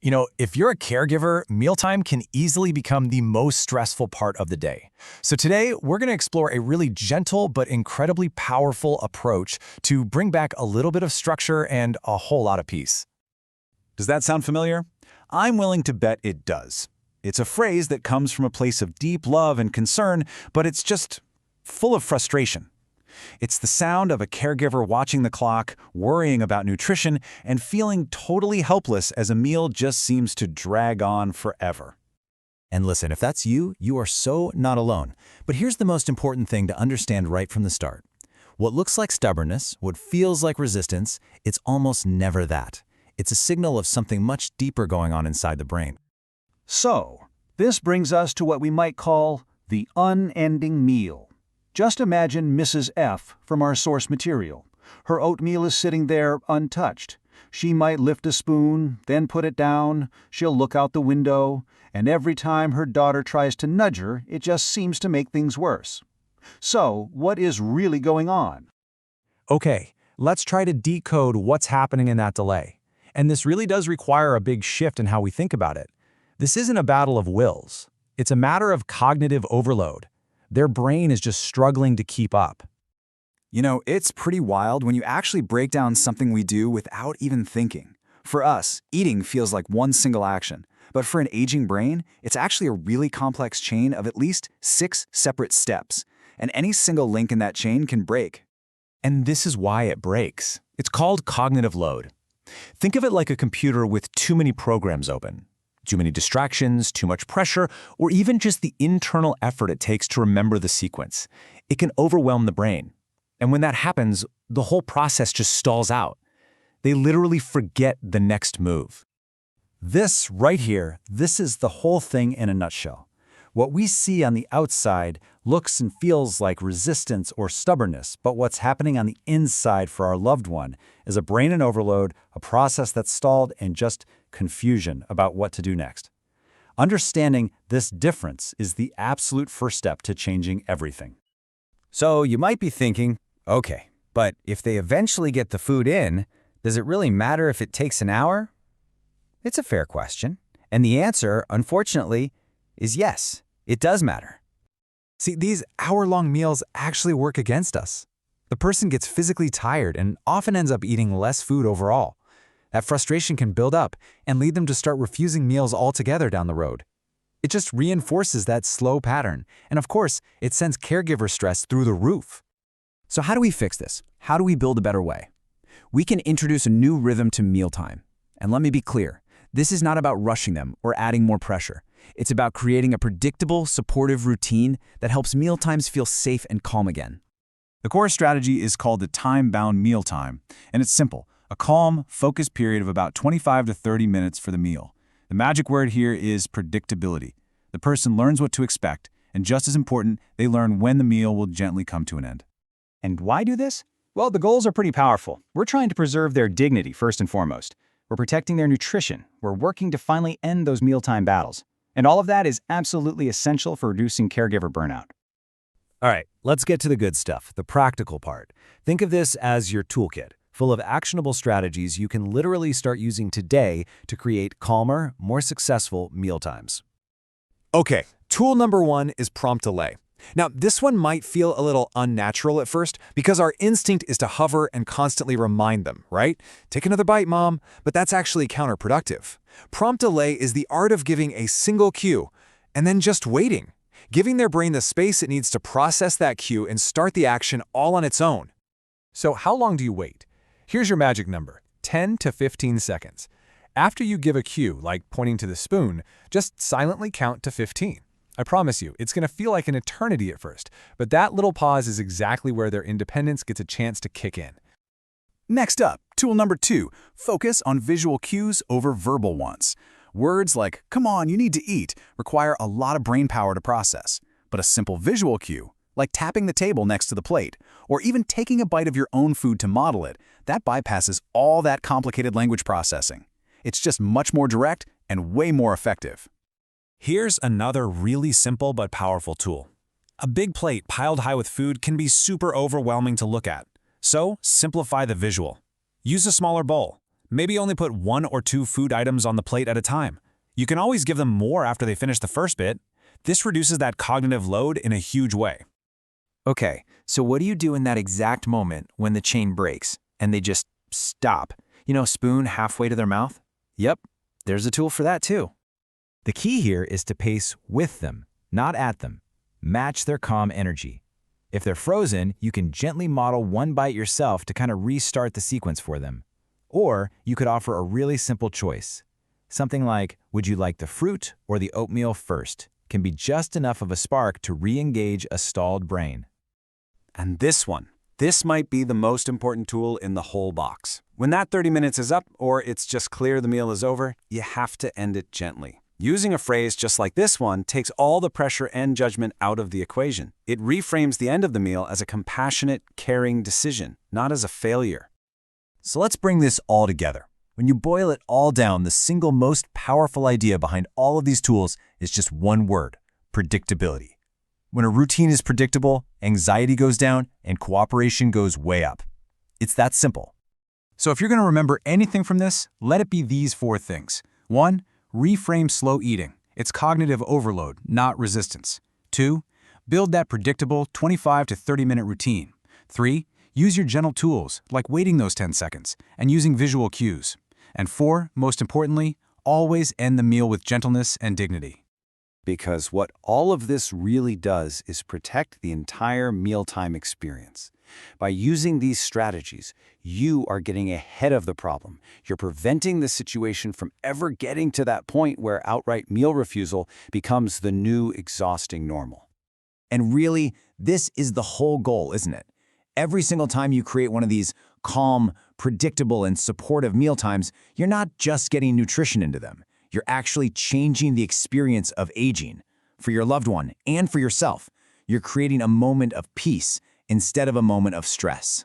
If you're a caregiver, mealtime can easily become the most stressful part of the day. So today, we're going to explore a really gentle but incredibly powerful approach to bring back a little bit of structure and a whole lot of peace. Does that sound familiar? I'm willing to bet it does. It's a phrase that comes from a place of deep love and concern, but it's just full of frustration. It's the sound of a caregiver watching the clock, worrying about nutrition, and feeling totally helpless as a meal just seems to drag on forever. And listen, if that's you, you are so not alone. But here's the most important thing to understand right from the start. What looks like stubbornness, what feels like resistance, it's almost never that. It's a signal of something much deeper going on inside the brain. So, this brings us to what we might call the unending meal. Just imagine Mrs. F from our source material. Her oatmeal is sitting there untouched. She might lift a spoon, then put it down, she'll look out the window, and every time her daughter tries to nudge her, it just seems to make things worse. So, what is really going on? Okay, let's try to decode what's happening in that delay. And this really does require a big shift in how we think about it. This isn't a battle of wills. It's a matter of cognitive overload. Their brain is just struggling to keep up. It's pretty wild when you actually break down something we do without even thinking. For us, eating feels like one single action. But for an aging brain, it's actually a really complex chain of at least 6 separate steps. And any single link in that chain can break. And this is why it breaks. It's called cognitive load. Think of it like a computer with too many programs open. Too many distractions, too much pressure, or even just the internal effort it takes to remember the sequence. It can overwhelm the brain. And when that happens, the whole process just stalls out. They literally forget the next move. This right here, this is the whole thing in a nutshell. What we see on the outside looks and feels like resistance or stubbornness, but what's happening on the inside for our loved one is a brain in overload, a process that's stalled, and just confusion about what to do next. Understanding this difference is the absolute first step to changing everything. So you might be thinking, okay, but if they eventually get the food in, does it really matter if it takes an hour? It's a fair question. And the answer, unfortunately, is yes, it does matter. See, these hour-long meals actually work against us. The person gets physically tired and often ends up eating less food overall. That frustration can build up and lead them to start refusing meals altogether down the road. It just reinforces that slow pattern, and of course, it sends caregiver stress through the roof. So how do we fix this? How do we build a better way? We can introduce a new rhythm to mealtime. And let me be clear, this is not about rushing them or adding more pressure. It's about creating a predictable, supportive routine that helps mealtimes feel safe and calm again. The core strategy is called the time-bound mealtime, and it's simple. A calm, focused period of about 25 to 30 minutes for the meal. The magic word here is predictability. The person learns what to expect, and just as important, they learn when the meal will gently come to an end. And why do this? Well, the goals are pretty powerful. We're trying to preserve their dignity first and foremost. We're protecting their nutrition. We're working to finally end those mealtime battles. And all of that is absolutely essential for reducing caregiver burnout. All right, let's get to the good stuff, the practical part. Think of this as your toolkit, full of actionable strategies you can literally start using today to create calmer, more successful mealtimes. Okay, tool number 1 is prompt delay. Now, this one might feel a little unnatural at first because our instinct is to hover and constantly remind them, right? Take another bite, Mom. But that's actually counterproductive. Prompt delay is the art of giving a single cue and then just waiting, giving their brain the space it needs to process that cue and start the action all on its own. So how long do you wait? Here's your magic number, 10 to 15 seconds. After you give a cue, like pointing to the spoon, just silently count to 15. I promise you, it's going to feel like an eternity at first, but that little pause is exactly where their independence gets a chance to kick in. Next up, tool number 2, focus on visual cues over verbal ones. Words like, come on, you need to eat, require a lot of brain power to process. But a simple visual cue, like tapping the table next to the plate, or even taking a bite of your own food to model it, that bypasses all that complicated language processing. It's just much more direct and way more effective. Here's another really simple but powerful tool. A big plate piled high with food can be super overwhelming to look at. So, simplify the visual. Use a smaller bowl. Maybe only put 1 or 2 food items on the plate at a time. You can always give them more after they finish the first bit. This reduces that cognitive load in a huge way. Okay, so what do you do in that exact moment when the chain breaks and they just stop? Spoon halfway to their mouth? Yep, there's a tool for that too. The key here is to pace with them, not at them. Match their calm energy. If they're frozen, you can gently model one bite yourself to kind of restart the sequence for them. Or you could offer a really simple choice. Something like, would you like the fruit or the oatmeal first? Can be just enough of a spark to re-engage a stalled brain. And this might be the most important tool in the whole box. When that 30 minutes is up, or it's just clear the meal is over, you have to end it gently. Using a phrase just like this one takes all the pressure and judgment out of the equation. It reframes the end of the meal as a compassionate, caring decision, not as a failure. So let's bring this all together. When you boil it all down, the single most powerful idea behind all of these tools is just one word: predictability. When a routine is predictable, anxiety goes down and cooperation goes way up. It's that simple. So if you're going to remember anything from this, let it be these 4 things. 1. Reframe slow eating. It's cognitive overload, not resistance. 2. Build that predictable 25 to 30-minute routine. 3. Use your gentle tools, like waiting those 10 seconds, and using visual cues. And 4, most importantly, always end the meal with gentleness and dignity. Because what all of this really does is protect the entire mealtime experience. By using these strategies, you are getting ahead of the problem. You're preventing the situation from ever getting to that point where outright meal refusal becomes the new exhausting normal. And really, this is the whole goal, isn't it? Every single time you create one of these calm, predictable, and supportive mealtimes, you're not just getting nutrition into them. You're actually changing the experience of aging for your loved one and for yourself. You're creating a moment of peace instead of a moment of stress.